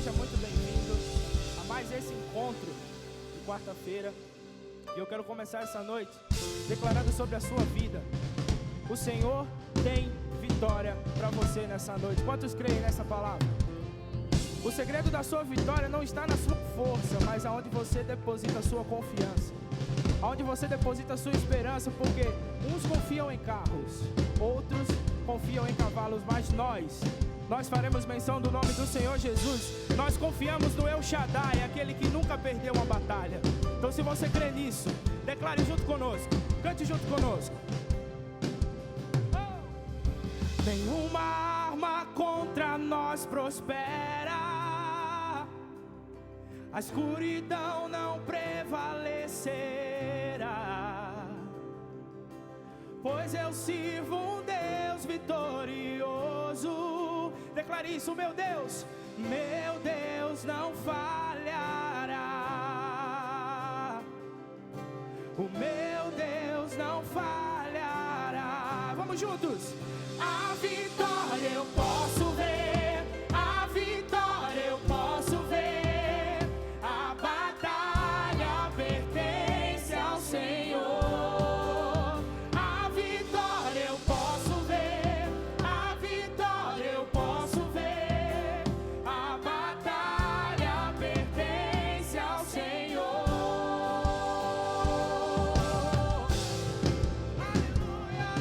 Seja muito bem-vindo a mais esse encontro de quarta-feira. E eu quero começar essa noite declarando sobre a sua vida. O Senhor tem vitória para você nessa noite. Quantos creem nessa palavra? O segredo da sua vitória não está na sua força, mas aonde você deposita a sua confiança, aonde você deposita a sua esperança, porque uns confiam em carros, outros confiam em cavalos, mas nós faremos menção do nome do Senhor Jesus. Nós confiamos no El Shaddai, aquele que nunca perdeu uma batalha. Então, se você crê nisso, declare junto conosco, cante junto conosco. Nenhuma arma contra nós prospera, a escuridão não prevalecerá, pois eu sirvo um Deus vitorioso. Declare isso: meu Deus não falhará. O meu Deus não falhará. Vamos juntos. A vitória eu posso ver, a vitória eu posso ver, a batalha pertence ao Senhor. A vitória eu posso ver, a vitória eu posso ver, a batalha pertence ao Senhor. Aleluia!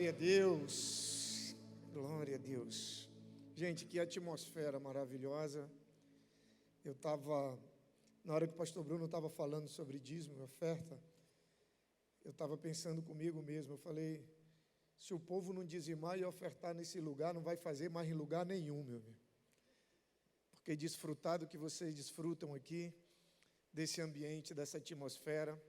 Glória a Deus, glória a Deus. Gente, que atmosfera maravilhosa. Eu estava, na hora que o pastor Bruno estava falando sobre dízimo e oferta, eu estava pensando comigo mesmo, eu falei, se o povo não dizimar e ofertar nesse lugar, não vai fazer mais em lugar nenhum, meu amigo. Porque desfrutar do que vocês desfrutam aqui, desse ambiente, dessa atmosfera,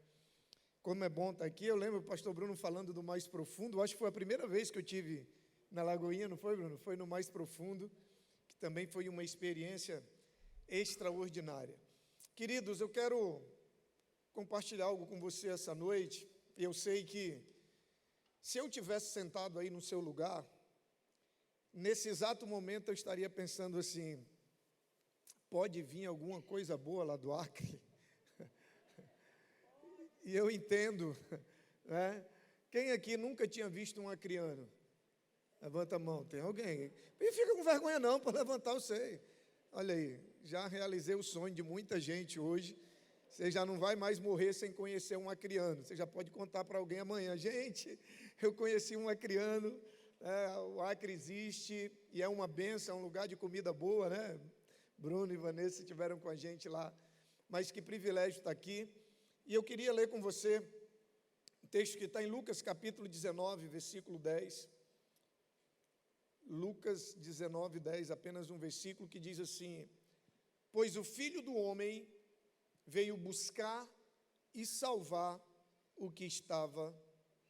como é bom estar aqui. Eu lembro o pastor Bruno falando do Mais Profundo, acho que foi a primeira vez que eu tive na Lagoinha, não foi, Bruno? Foi no Mais Profundo, que também foi uma experiência extraordinária. Queridos, eu quero compartilhar algo com você essa noite. Eu sei que se eu tivesse sentado aí no seu lugar, nesse exato momento eu estaria pensando assim, pode vir alguma coisa boa lá do Acre? E eu entendo, né? Quem aqui nunca tinha visto um acriano? Levanta a mão, tem alguém? E fica com vergonha não para levantar, eu sei. Olha aí, já realizei o sonho de muita gente hoje. Você já não vai mais morrer sem conhecer um acriano. Você já pode contar para alguém amanhã. Gente, eu conheci um acriano, o Acre existe e é uma bênção, é um lugar de comida boa, né? Bruno e Vanessa estiveram com a gente lá. Mas que privilégio estar aqui. E eu queria ler com você um texto que está em Lucas capítulo 19, versículo 10. Lucas 19, 10, apenas um versículo que diz assim: pois o Filho do Homem veio buscar e salvar o que estava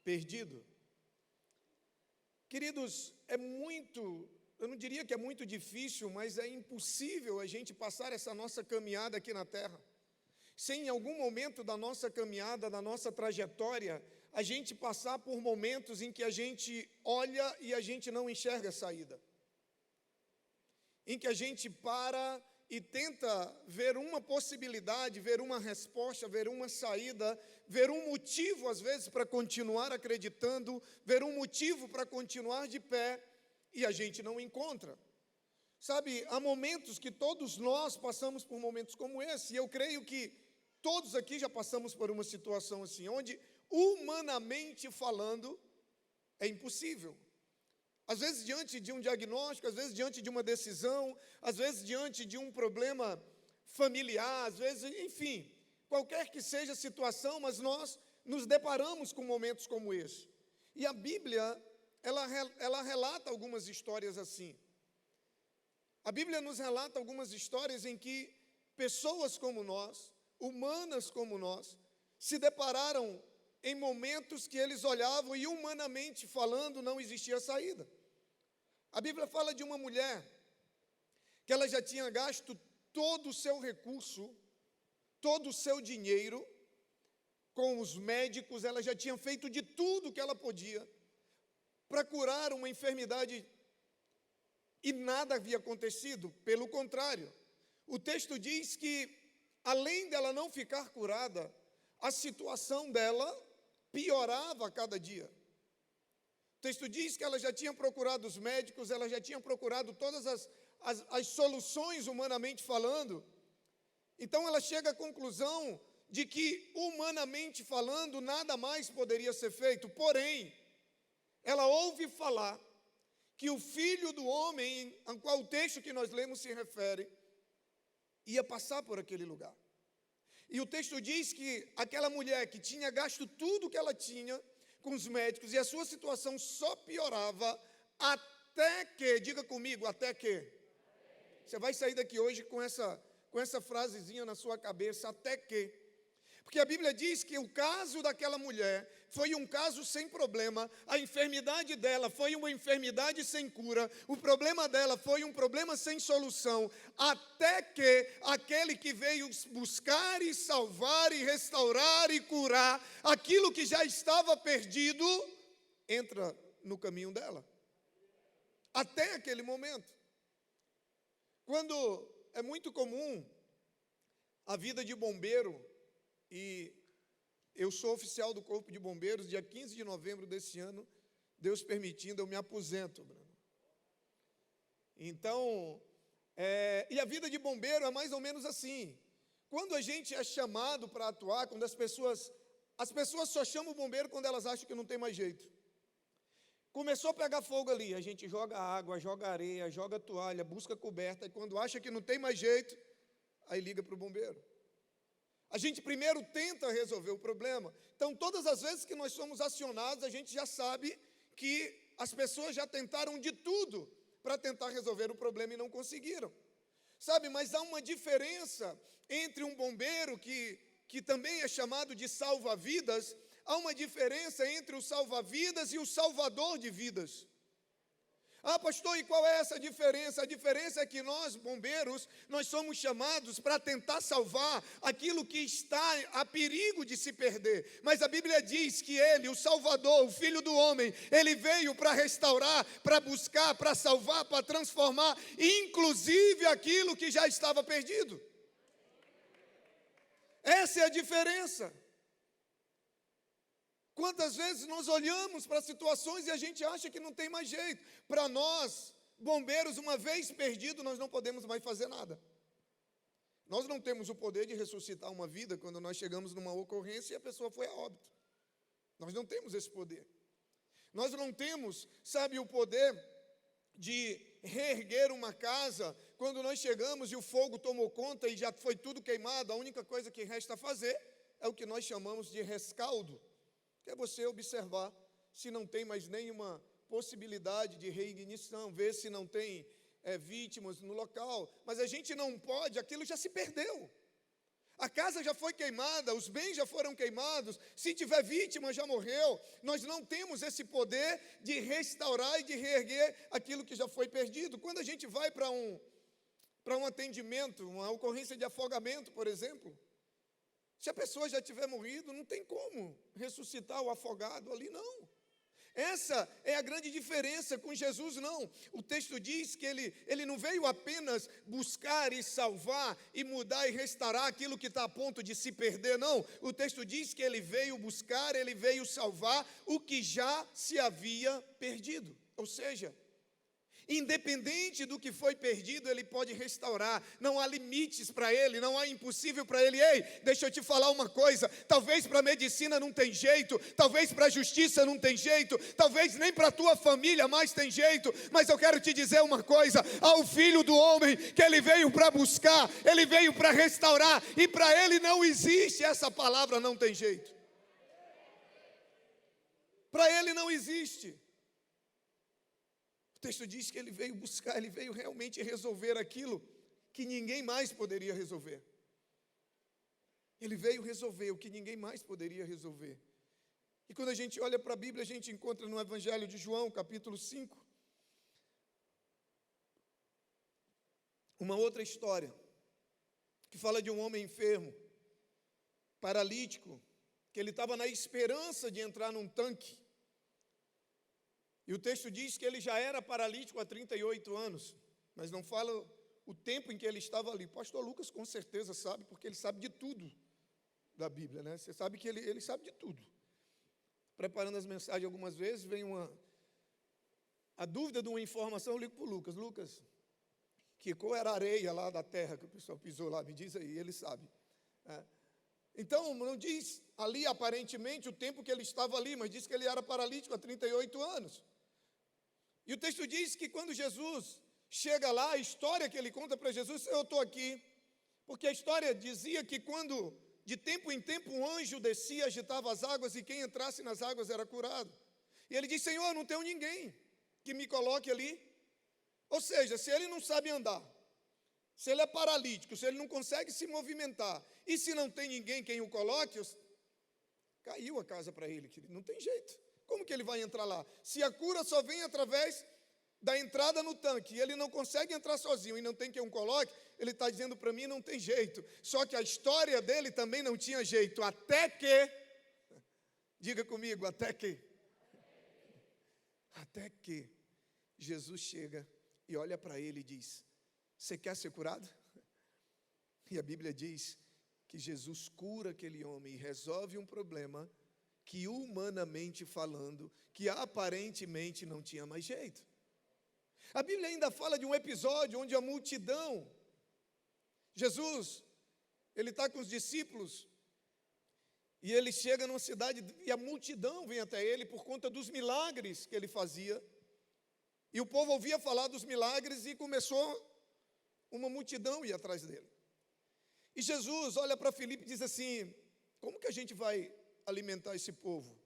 perdido. Queridos, eu não diria que é muito difícil, mas é impossível a gente passar essa nossa caminhada aqui na terra sem em algum momento da nossa caminhada, da nossa trajetória, a gente passar por momentos em que a gente olha e a gente não enxerga a saída. Em que a gente para e tenta ver uma possibilidade, ver uma resposta, ver uma saída, ver um motivo, às vezes, para continuar acreditando, ver um motivo para continuar de pé, e a gente não encontra. Sabe, há momentos que todos nós passamos por momentos como esse, e eu creio que todos aqui já passamos por uma situação assim, onde, humanamente falando, é impossível. Às vezes diante de um diagnóstico, às vezes diante de uma decisão, às vezes diante de um problema familiar, às vezes, enfim, qualquer que seja a situação, mas nós nos deparamos com momentos como esse. E a Bíblia, ela relata algumas histórias assim. A Bíblia nos relata algumas histórias em que pessoas como nós, humanas como nós, se depararam em momentos que eles olhavam e, humanamente falando, não existia saída. A Bíblia fala de uma mulher que ela já tinha gasto todo o seu recurso, todo o seu dinheiro com os médicos, ela já tinha feito de tudo que ela podia para curar uma enfermidade e nada havia acontecido, pelo contrário. O texto diz que, além dela não ficar curada, a situação dela piorava a cada dia. O texto diz que ela já tinha procurado os médicos, ela já tinha procurado todas as soluções humanamente falando. Então ela chega à conclusão de que, humanamente falando, nada mais poderia ser feito. Porém, ela ouve falar que o Filho do Homem, ao qual o texto que nós lemos se refere, ia passar por aquele lugar. E o texto diz que aquela mulher que tinha gasto tudo que ela tinha com os médicos, e a sua situação só piorava, até que, diga comigo, até que. Você vai sair daqui hoje com essa frasezinha na sua cabeça, até que. Porque a Bíblia diz que o caso daquela mulher foi um caso sem problema, a enfermidade dela foi uma enfermidade sem cura, o problema dela foi um problema sem solução, até que aquele que veio buscar e salvar e restaurar e curar aquilo que já estava perdido, entra no caminho dela. Até aquele momento. Quando é muito comum a vida de bombeiro, e eu sou oficial do Corpo de Bombeiros, dia 15 de novembro desse ano, Deus permitindo, eu me aposento, Bruno. Então, e a vida de bombeiro é mais ou menos assim. Quando a gente é chamado para atuar, quando as pessoas só chamam o bombeiro quando elas acham que não tem mais jeito. Começou a pegar fogo ali, a gente joga água, joga areia, joga toalha, busca coberta, e quando acha que não tem mais jeito, aí liga para o bombeiro. A gente primeiro tenta resolver o problema. Então, todas as vezes que nós somos acionados, a gente já sabe que as pessoas já tentaram de tudo para tentar resolver o problema e não conseguiram. Sabe, mas há uma diferença entre um bombeiro que também é chamado de salva-vidas, há uma diferença entre o salva-vidas e o salvador de vidas. Ah, pastor, e qual é essa diferença? A diferença é que nós, bombeiros, nós somos chamados para tentar salvar aquilo que está a perigo de se perder. Mas a Bíblia diz que Ele, o Salvador, o Filho do homem, Ele veio para restaurar, para buscar, para salvar, para transformar, inclusive aquilo que já estava perdido. Essa é a diferença. Quantas vezes nós olhamos para situações e a gente acha que não tem mais jeito. Para nós, bombeiros, uma vez perdido, nós não podemos mais fazer nada. Nós não temos o poder de ressuscitar uma vida quando nós chegamos numa ocorrência e a pessoa foi a óbito. Nós não temos esse poder. Nós não temos, sabe, o poder de reerguer uma casa quando nós chegamos e o fogo tomou conta e já foi tudo queimado. A única coisa que resta fazer é o que nós chamamos de rescaldo. Que é você observar se não tem mais nenhuma possibilidade de reignição, ver se não tem vítimas no local. Mas a gente não pode, aquilo já se perdeu. A casa já foi queimada, os bens já foram queimados, se tiver vítima já morreu. Nós não temos esse poder de restaurar e de reerguer aquilo que já foi perdido. Quando a gente vai para um atendimento, uma ocorrência de afogamento, por exemplo, se a pessoa já tiver morrido, não tem como ressuscitar o afogado ali, não. Essa é a grande diferença com Jesus, não. O texto diz que ele não veio apenas buscar e salvar e mudar e restaurar aquilo que está a ponto de se perder, não. O texto diz que ele veio buscar, ele veio salvar o que já se havia perdido. Ou seja, independente do que foi perdido, Ele pode restaurar. Não há limites para Ele, não há impossível para Ele. Ei, deixa eu te falar uma coisa. Talvez para a medicina não tem jeito, talvez para a justiça não tem jeito, talvez nem para a tua família mais tem jeito. Mas eu quero te dizer uma coisa. Ao Filho do homem que Ele veio para buscar, Ele veio para restaurar. E para Ele não existe essa palavra não tem jeito. Para Ele não existe. O texto diz que ele veio buscar, ele veio realmente resolver aquilo que ninguém mais poderia resolver. Ele veio resolver o que ninguém mais poderia resolver. E quando a gente olha para a Bíblia, a gente encontra no Evangelho de João, capítulo 5, uma outra história, que fala de um homem enfermo, paralítico, que ele estava na esperança de entrar num tanque. E o texto diz que ele já era paralítico há 38 anos, mas não fala o tempo em que ele estava ali. Pastor Lucas com certeza sabe, porque ele sabe de tudo da Bíblia, né? Você sabe que ele sabe de tudo. Preparando as mensagens algumas vezes, vem a dúvida de uma informação, eu ligo para o Lucas. Lucas, que qual era a areia lá da terra que o pessoal pisou lá? Me diz aí, ele sabe. Então, não diz ali aparentemente o tempo que ele estava ali, mas diz que ele era paralítico há 38 anos. E o texto diz que quando Jesus chega lá, a história que ele conta para Jesus, eu estou aqui, porque a história dizia que quando, de tempo em tempo, um anjo descia, agitava as águas, e quem entrasse nas águas era curado. E ele diz, Senhor, não tenho ninguém que me coloque ali. Ou seja, se ele não sabe andar, se ele é paralítico, se ele não consegue se movimentar, e se não tem ninguém quem o coloque, caiu a casa para ele, querido, não tem jeito. Como que ele vai entrar lá? Se a cura só vem através da entrada no tanque, e ele não consegue entrar sozinho, e não tem quem o coloque, ele está dizendo para mim, não tem jeito. Só que a história dele também não tinha jeito, até que, diga comigo, até que Jesus chega e olha para ele e diz, você quer ser curado? E a Bíblia diz que Jesus cura aquele homem e resolve um problema que humanamente falando, que aparentemente não tinha mais jeito. A Bíblia ainda fala de um episódio onde a multidão, Jesus, ele está com os discípulos, E ele chega numa cidade e a multidão vem até ele por conta dos milagres que ele fazia. E o povo ouvia falar dos milagres e começou uma multidão a ir atrás dele. E Jesus olha para Filipe e diz assim: como que a gente vai alimentar esse povo?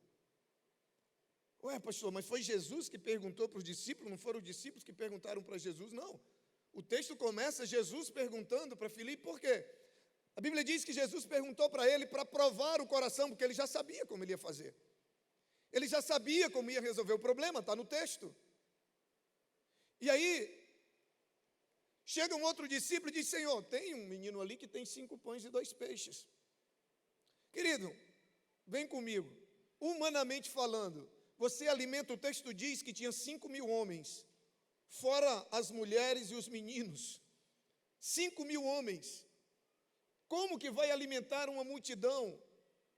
Ué, pastor, mas foi Jesus que perguntou para os discípulos, não foram os discípulos que perguntaram para Jesus? Não. O texto começa Jesus perguntando para Filipe, por quê? A Bíblia diz que Jesus perguntou para ele para provar o coração, porque ele já sabia como ele ia fazer. Ele já sabia como ia resolver o problema, está no texto. E aí, chega um outro discípulo e diz: Senhor, tem um menino ali que tem 5 pães e 2 peixes. Querido, vem comigo. Humanamente falando, você alimenta, o texto diz que tinha 5.000 homens, fora as mulheres e os meninos. 5.000 homens. Como que vai alimentar uma multidão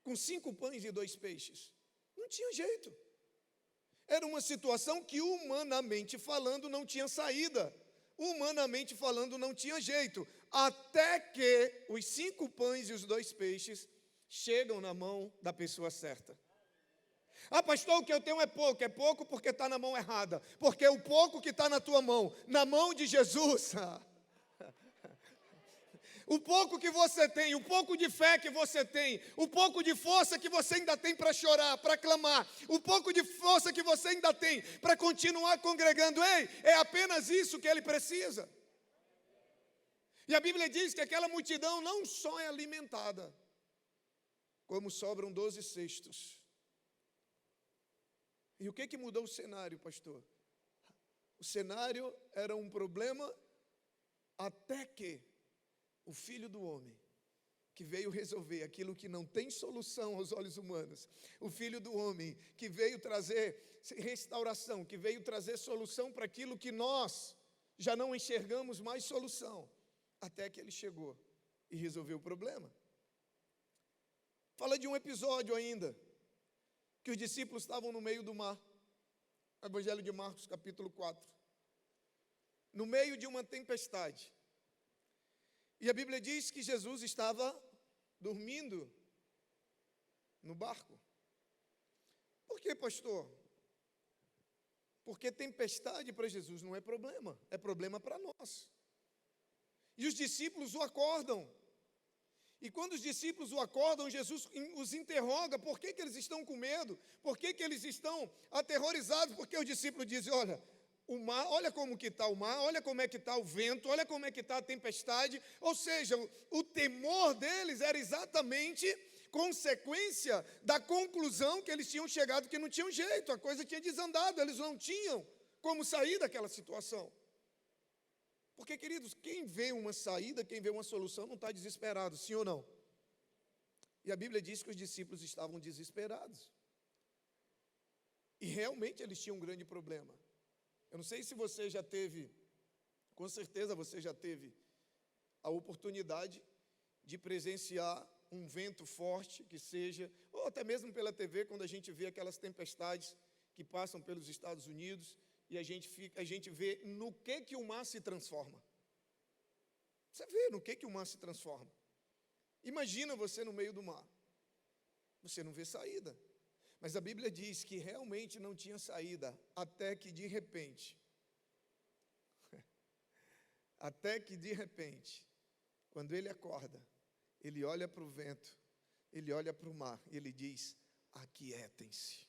com 5 pães e 2 peixes? Não tinha jeito. Era uma situação que, humanamente falando, não tinha saída. Humanamente falando, não tinha jeito. Até que os 5 pães e os 2 peixes chegam na mão da pessoa certa. Ah, pastor, o que eu tenho é pouco porque está na mão errada. Porque o pouco que está na tua mão, na mão de Jesus, o pouco que você tem, o pouco de fé que você tem, o pouco de força que você ainda tem para chorar, para clamar, o pouco de força que você ainda tem para continuar congregando, ei, é apenas isso que ele precisa. E a Bíblia diz que aquela multidão não só é alimentada, como sobram 12 cestos. E o que mudou o cenário, pastor? O cenário era um problema até que o Filho do Homem, que veio resolver aquilo que não tem solução aos olhos humanos, o Filho do Homem, que veio trazer restauração, que veio trazer solução para aquilo que nós já não enxergamos mais solução, até que ele chegou e resolveu o problema. Fala de um episódio ainda, que os discípulos estavam no meio do mar, Evangelho de Marcos, capítulo 4, no meio de uma tempestade. E a Bíblia diz que Jesus estava dormindo no barco. Por quê, pastor? Porque tempestade para Jesus não é problema para nós. E os discípulos o acordam. E quando os discípulos o acordam, Jesus os interroga, por que eles estão com medo? Por que eles estão aterrorizados? Porque os discípulos dizem: olha, o mar, olha como que está o mar, olha como é que está o vento, olha como é que está a tempestade. Ou seja, o temor deles era exatamente consequência da conclusão que eles tinham chegado, que não tinham jeito, a coisa tinha desandado, eles não tinham como sair daquela situação. Porque, queridos, quem vê uma saída, quem vê uma solução, não está desesperado, sim ou não? E a Bíblia diz que os discípulos estavam desesperados. E realmente eles tinham um grande problema. Eu não sei se você já teve, com certeza você já teve a oportunidade de presenciar um vento forte que seja, ou até mesmo pela TV, quando a gente vê aquelas tempestades que passam pelos Estados Unidos, e a gente vê no que o mar se transforma. Você vê no que o mar se transforma. Imagina você no meio do mar. Você não vê saída. Mas a Bíblia diz que realmente não tinha saída, até que de repente, quando ele acorda, ele olha para o vento, ele olha para o mar, e ele diz: aquietem-se.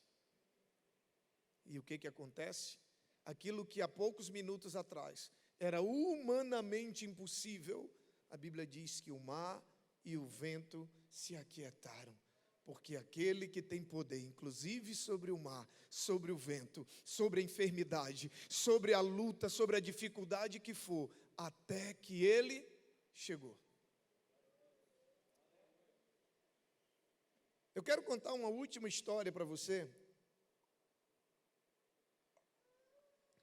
E o que acontece? Aquilo que há poucos minutos atrás era humanamente impossível, a Bíblia diz que o mar e o vento se aquietaram. Porque aquele que tem poder, inclusive sobre o mar, sobre o vento, sobre a enfermidade, sobre a luta, sobre a dificuldade que for, até que ele chegou. Eu quero contar uma última história para você,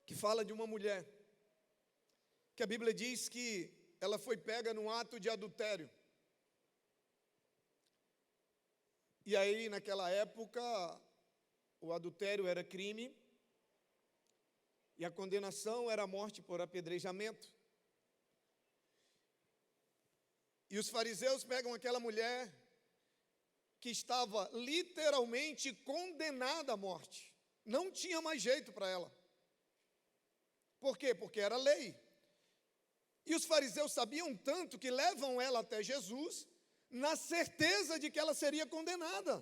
que fala de uma mulher, que a Bíblia diz que ela foi pega num ato de adultério. E aí, naquela época, o adultério era crime, e a condenação era a morte por apedrejamento. E os fariseus pegam aquela mulher que estava literalmente condenada à morte. Não tinha mais jeito para ela. Por quê? Porque era lei. E os fariseus sabiam tanto que levam ela até Jesus na certeza de que ela seria condenada.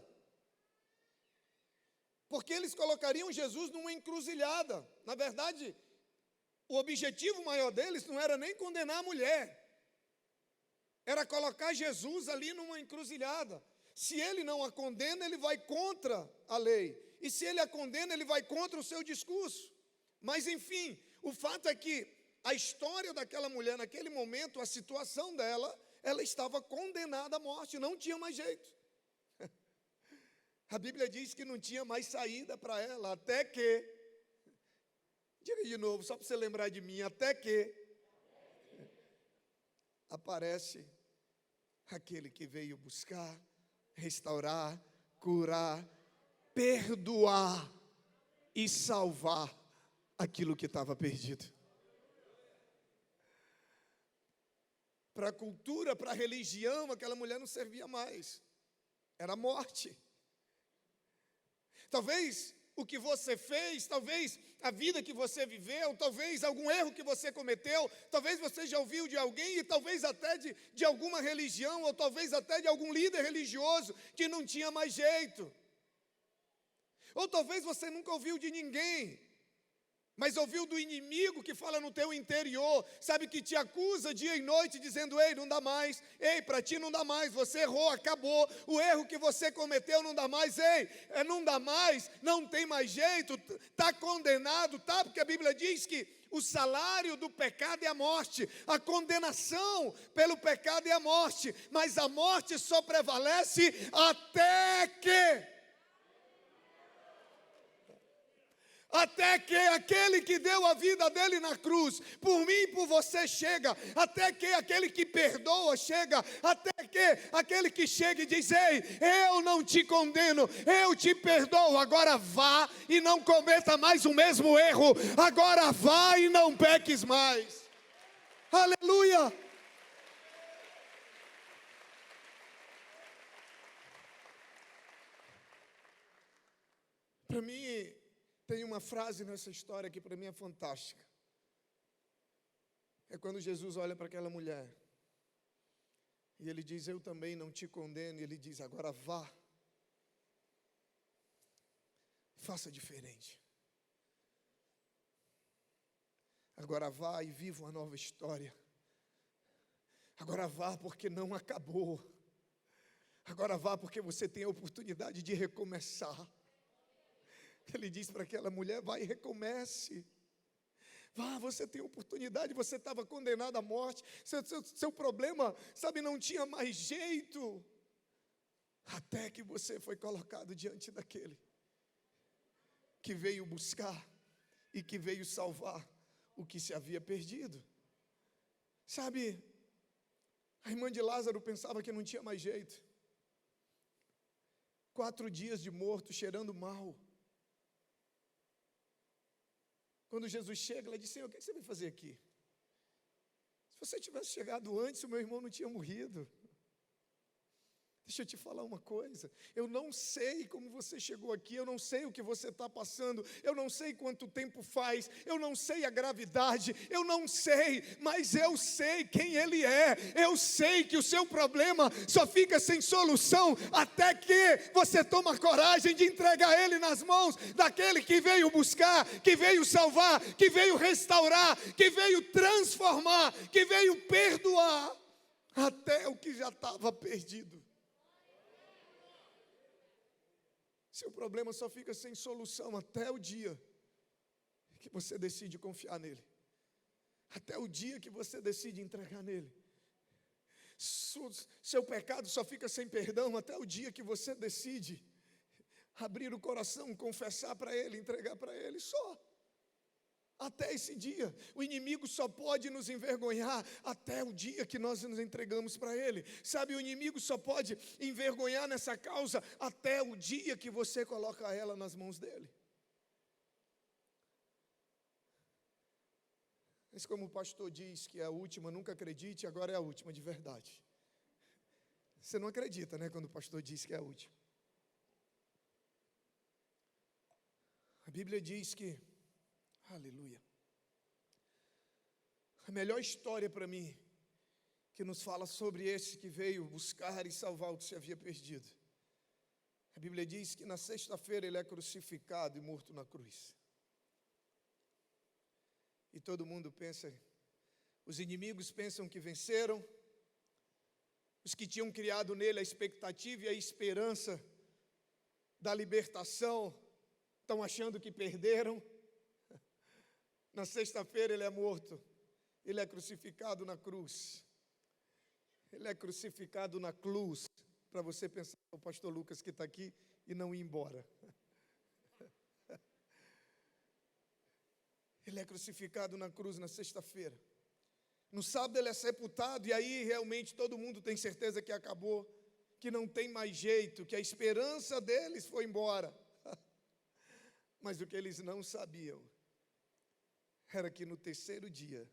Porque eles colocariam Jesus numa encruzilhada. Na verdade, o objetivo maior deles não era nem condenar a mulher. Era colocar Jesus ali numa encruzilhada. Se ele não a condena, ele vai contra a lei. E se ele a condena, ele vai contra o seu discurso. Mas, enfim, o fato é que a história daquela mulher, naquele momento, a situação dela, ela estava condenada à morte, não tinha mais jeito. A Bíblia diz que não tinha mais saída para ela, até que, diga de novo, só para você lembrar de mim, até que aparece aquele que veio buscar, restaurar, curar, perdoar e salvar aquilo que estava perdido. Para a cultura, para a religião, aquela mulher não servia mais. Era morte. Talvez o que você fez, talvez a vida que você viveu, talvez algum erro que você cometeu, talvez você já ouviu de alguém e talvez até de alguma religião, ou talvez até de algum líder religioso que não tinha mais jeito. Ou talvez você nunca ouviu de ninguém, mas ouviu do inimigo que fala no teu interior, sabe, que te acusa dia e noite, dizendo: ei, não dá mais, ei, para ti não dá mais, você errou, acabou, o erro que você cometeu não dá mais, ei, não dá mais, não tem mais jeito, está condenado, tá? Porque a Bíblia diz que o salário do pecado é a morte, a condenação pelo pecado é a morte, mas a morte só prevalece até que aquele que deu a vida dele na cruz, por mim e por você, chega, até que aquele que perdoa chega, até que aquele que chega e diz: ei, eu não te condeno, eu te perdoo, agora vá e não cometa mais o mesmo erro, agora vá e não peques mais. Aleluia! Para mim, tem uma frase nessa história que para mim é fantástica. É quando Jesus olha para aquela mulher e ele diz: eu também não te condeno. E ele diz: agora vá, faça diferente. Agora vá e viva uma nova história. Agora vá porque não acabou. Agora vá porque você tem a oportunidade de recomeçar. Ele diz para aquela mulher: vai e recomece. Vá, você tem oportunidade, você estava condenado à morte, seu problema, sabe, não tinha mais jeito, até que você foi colocado diante daquele que veio buscar e que veio salvar o que se havia perdido. Sabe, a irmã de Lázaro pensava que não tinha mais jeito. 4 dias de morto, cheirando mal. Quando Jesus chega, ela diz: Senhor, o que você veio fazer aqui? Se você tivesse chegado antes, o meu irmão não tinha morrido. Deixa eu te falar uma coisa, eu não sei como você chegou aqui, eu não sei o que você está passando, eu não sei quanto tempo faz, eu não sei a gravidade, eu não sei, mas eu sei quem Ele é, eu sei que o seu problema só fica sem solução até que você toma coragem de entregar Ele nas mãos daquele que veio buscar, que veio salvar, que veio restaurar, que veio transformar, que veio perdoar, até o que já estava perdido. Seu problema só fica sem solução até o dia que você decide confiar nele. Até o dia que você decide entregar nele. Seu pecado só fica sem perdão até o dia que você decide abrir o coração, confessar para ele, entregar para ele, só. Até esse dia, o inimigo só pode nos envergonhar até o dia que nós nos entregamos para ele. Sabe, o inimigo só pode envergonhar nessa causa até o dia que você coloca ela nas mãos dele. Mas como o pastor diz que é a última, nunca acredite, agora é a última de verdade. Você não acredita, né, quando o pastor diz que é a última. A Bíblia diz que, aleluia, a melhor história para mim, que nos fala sobre esse que veio buscar e salvar o que se havia perdido. A Bíblia diz que na sexta-feira ele é crucificado e morto na cruz. E todo mundo pensa, os inimigos pensam que venceram, os que tinham criado nele a expectativa e a esperança da libertação, estão achando que perderam. Na sexta-feira ele é morto, ele é crucificado na cruz. Ele é crucificado na cruz, para você pensar o pastor Lucas que está aqui e não ir embora. Ele é crucificado na cruz na sexta-feira. No sábado ele é sepultado, e aí realmente todo mundo tem certeza que acabou, que não tem mais jeito, que a esperança deles foi embora. Mas o que eles não sabiam era que no terceiro dia,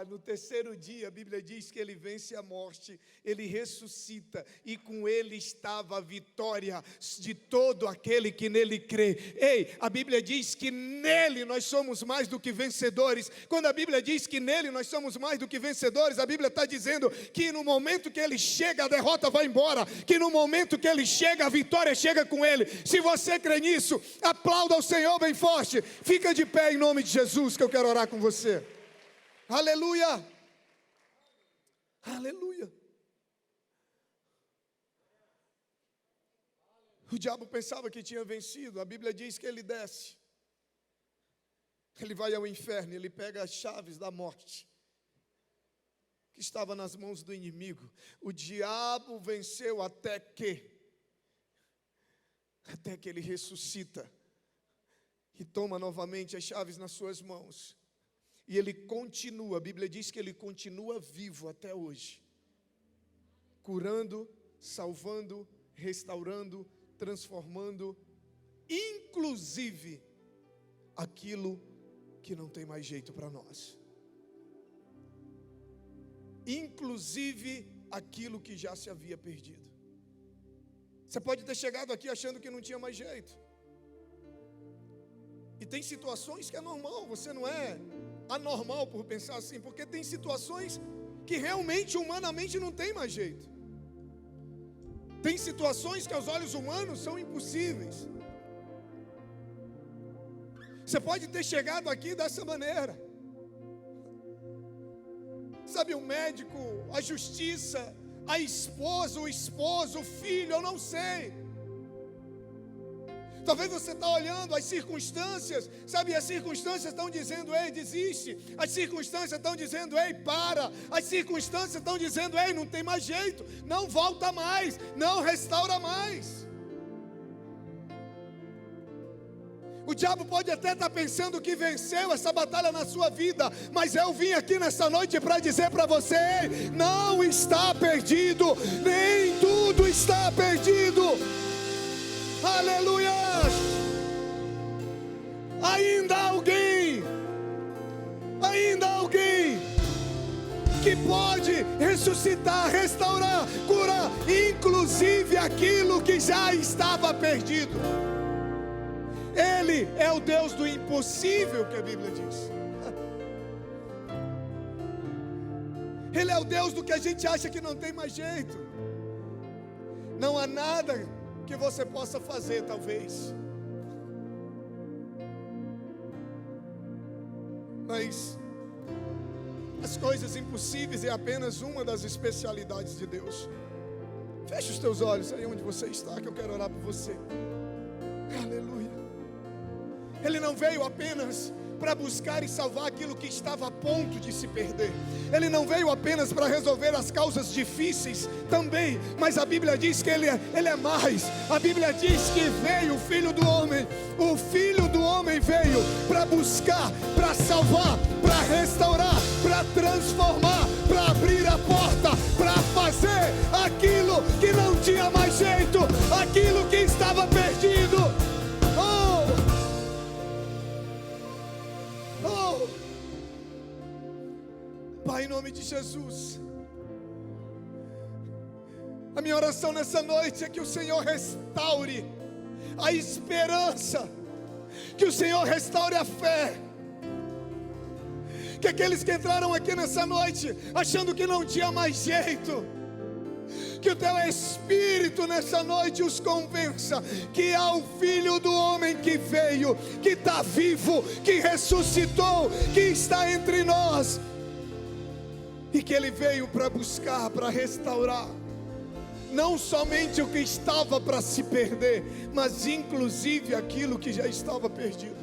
no terceiro dia, a Bíblia diz que ele vence a morte, ele ressuscita, e com ele estava a vitória de todo aquele que nele crê. Ei, a Bíblia diz que nele nós somos mais do que vencedores. Quando a Bíblia diz que nele nós somos mais do que vencedores, a Bíblia está dizendo que no momento que ele chega, a derrota vai embora, que no momento que ele chega, a vitória chega com ele. Se você crê nisso, aplauda ao Senhor bem forte, fica de pé em nome de Jesus, que eu quero orar com você. Aleluia, aleluia. O diabo pensava que tinha vencido. A Bíblia diz que ele desce, ele vai ao inferno, ele pega as chaves da morte, que estava nas mãos do inimigo. O diabo venceu até que ele ressuscita e toma novamente as chaves nas suas mãos. E ele continua, a Bíblia diz que ele continua vivo até hoje, curando, salvando, restaurando, transformando, inclusive aquilo que não tem mais jeito para nós. Inclusive aquilo que já se havia perdido. Você pode ter chegado aqui achando que não tinha mais jeito. E tem situações que é normal, você não é anormal por pensar assim, porque tem situações que realmente, humanamente, não tem mais jeito. Tem situações que aos olhos humanos são impossíveis. Você pode ter chegado aqui dessa maneira. Sabe, o médico, a justiça, a esposa, o esposo, o filho, eu não sei. Talvez você está olhando as circunstâncias, sabe, as circunstâncias estão dizendo, ei, desiste. As circunstâncias estão dizendo, ei, para. As circunstâncias estão dizendo, ei, não tem mais jeito, não volta mais, não restaura mais. O diabo pode até estar pensando que venceu essa batalha na sua vida, mas eu vim aqui nessa noite para dizer para você, ei, não está perdido, nem tudo está perdido. Aleluia! Ainda alguém que pode ressuscitar, restaurar, curar, inclusive aquilo que já estava perdido. Ele é o Deus do impossível, que a Bíblia diz. Ele é o Deus do que a gente acha que não tem mais jeito. Não há nada que você possa fazer, talvez, mas as coisas impossíveis é apenas uma das especialidades de Deus. Feche os teus olhos aí onde você está, que eu quero orar por você. Aleluia. Ele não veio apenas para buscar e salvar aquilo que estava a ponto de se perder. Ele não veio apenas para resolver as causas difíceis também, mas a Bíblia diz que ele é mais. A Bíblia diz que veio o Filho do Homem veio para buscar, para salvar, para restaurar, para transformar, para abrir a porta, para fazer aquilo que não tinha mais jeito, aquilo que estava perdido. Pai, em nome de Jesus, A minha oração nessa noite é que o Senhor restaure a esperança, que o Senhor restaure a fé, que aqueles que entraram aqui nessa noite achando que não tinha mais jeito, que o teu Espírito nessa noite os convença que há o Filho do Homem que veio, que está vivo, que ressuscitou, que está entre nós, e que Ele veio para buscar, para restaurar não somente o que estava para se perder, mas inclusive aquilo que já estava perdido.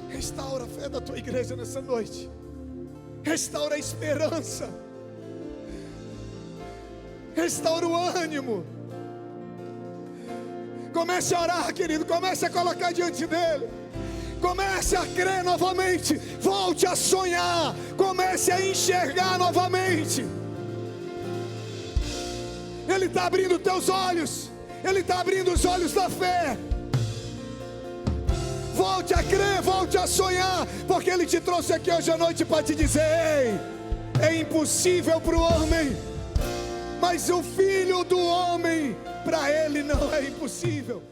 Restaura a fé da tua igreja nessa noite, restaura a esperança, restaura o ânimo. Comece a orar, querido, comece a colocar diante dele, comece a crer novamente, volte a sonhar, comece a enxergar novamente. Ele está abrindo teus olhos, Ele está abrindo os olhos da fé. Volte a crer, volte a sonhar, porque Ele te trouxe aqui hoje à noite para te dizer: ei, é impossível para o homem, mas o Filho do Homem, para Ele não é impossível.